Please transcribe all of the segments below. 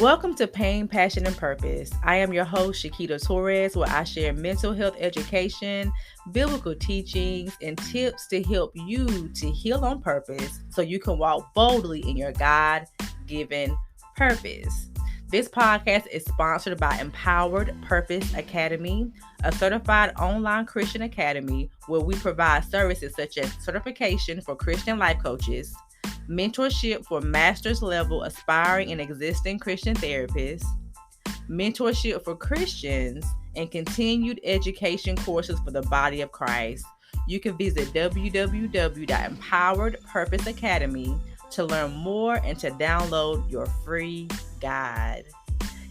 Welcome to Pain, Passion, and Purpose. I am your host, Shakeeta Torres, where I share mental health education, biblical teachings, and tips to help you to heal on purpose so you can walk boldly in your God-given purpose. This podcast is sponsored by Empowered Purpose Academy, a certified online Christian academy where we provide services such as certification for Christian life coaches, mentorship for master's level aspiring and existing Christian therapists, mentorship for Christians, and continued education courses for the body of Christ. You can visit www.empoweredpurposeacademy to learn more and to download your free guide.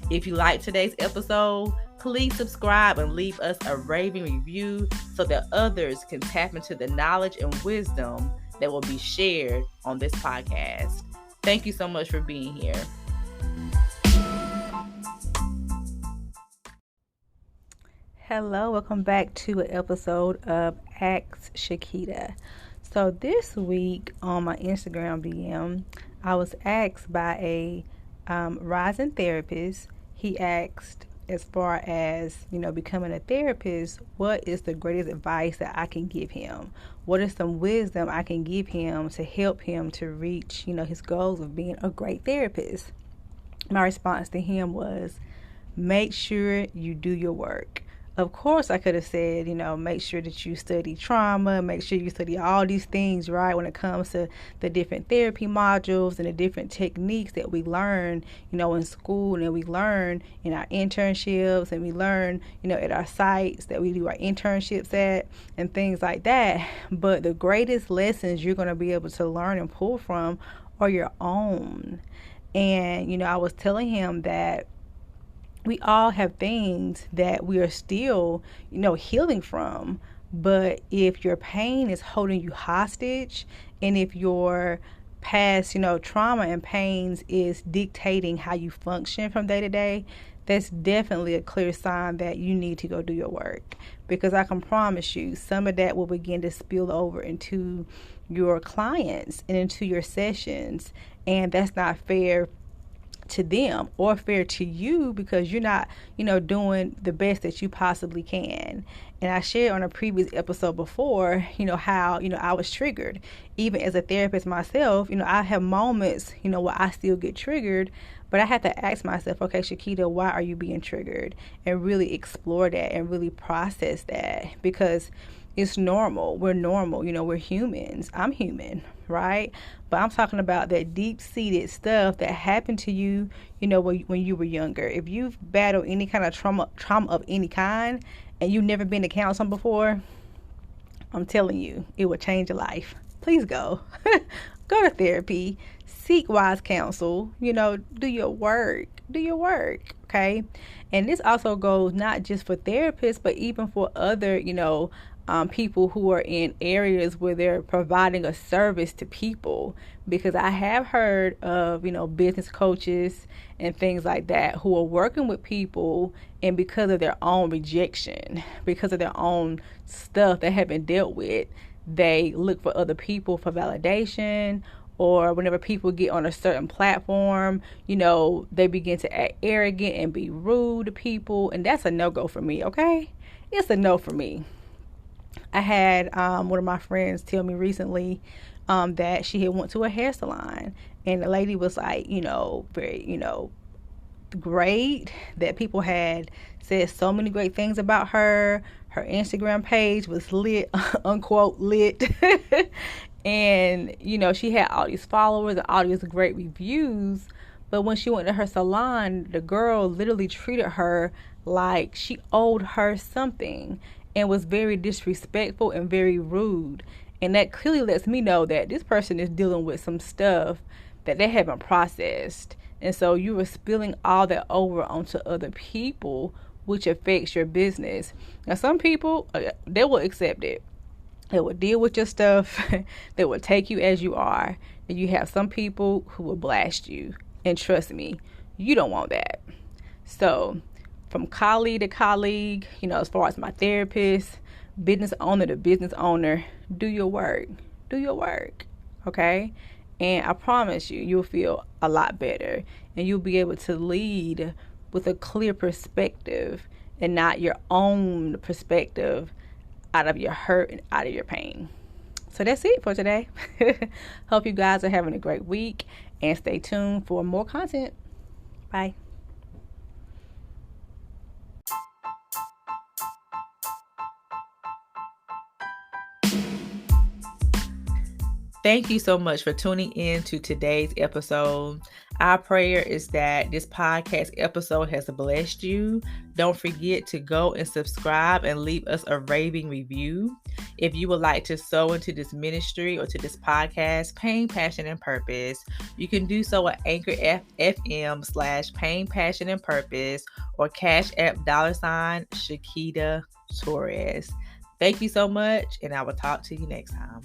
If you like today's episode, please subscribe and leave us a raving review so that others can tap into the knowledge and wisdom that will be shared on this podcast. Thank you so much for being here. Hello, welcome back to an episode of Ask Shakeeta. So this week on my Instagram DM, I was asked by a rising therapist. He asked, as far as, becoming a therapist, what is the greatest advice that I can give him? What is some wisdom I can give him to help him to reach, his goals of being a great therapist? My response to him was, make sure you do your work. Of course, I could have said, make sure that you study trauma, make sure you study all these things, right, when it comes to the different therapy modules and the different techniques that we learn, in school, and we learn in our internships, and we learn, at our sites that we do our internships at and things like that. But the greatest lessons you're going to be able to learn and pull from are your own. And, I was telling him that we all have things that we are still, healing from. But if your pain is holding you hostage, and if your past, trauma and pains is dictating how you function from day to day, that's definitely a clear sign that you need to go do your work. Because I can promise you, some of that will begin to spill over into your clients and into your sessions. And that's not fair to them or fair to you, because you're not, doing the best that you possibly can. And I shared on a previous episode before, how, I was triggered. Even as a therapist myself, I have moments, where I still get triggered, but I have to ask myself, okay, Shakeeta, why are you being triggered? And really explore that and really process that, because it's normal. We're normal. We're humans. I'm human, right? But I'm talking about that deep-seated stuff that happened to you, when you were younger. If you've battled any kind of trauma of any kind, and you've never been to counseling before, I'm telling you, it will change your life. Please go. Go to therapy. Seek wise counsel. Do your work. Do your work, okay? And this also goes not just for therapists, but even for other, people who are in areas where they're providing a service to people. Because I have heard of, business coaches and things like that who are working with people, and because of their own rejection, because of their own stuff that have been dealt with, they look for other people for validation. Or whenever people get on a certain platform, they begin to act arrogant and be rude to people. And that's a no-go for me, okay? It's a no for me. I had one of my friends tell me recently that she had went to a hair salon, and the lady was like, very, great, that people had said so many great things about her. Her Instagram page was lit, unquote, lit. And, she had all these followers and all these great reviews. But when she went to her salon, the girl literally treated her like she owed her something, and was very disrespectful and very rude. And that clearly lets me know that this person is dealing with some stuff that they haven't processed. And so you were spilling all that over onto other people, which affects your business. Now, some people, they will accept it. They will deal with your stuff. They will take you as you are. And you have some people who will blast you. And trust me, you don't want that. So from colleague to colleague, as far as my therapist, business owner to business owner, do your work. Do your work, okay? And I promise you, you'll feel a lot better, and you'll be able to lead with a clear perspective and not your own perspective out of your hurt and out of your pain. So that's it for today. Hope you guys are having a great week, and stay tuned for more content. Bye. Thank you so much for tuning in to today's episode. Our prayer is that this podcast episode has blessed you. Don't forget to go and subscribe and leave us a raving review. If you would like to sow into this ministry or to this podcast, Pain, Passion, and Purpose, you can do so at Anchor FM/Pain, Passion, and Purpose or Cash App $Shakeeta Torres. Thank you so much, and I will talk to you next time.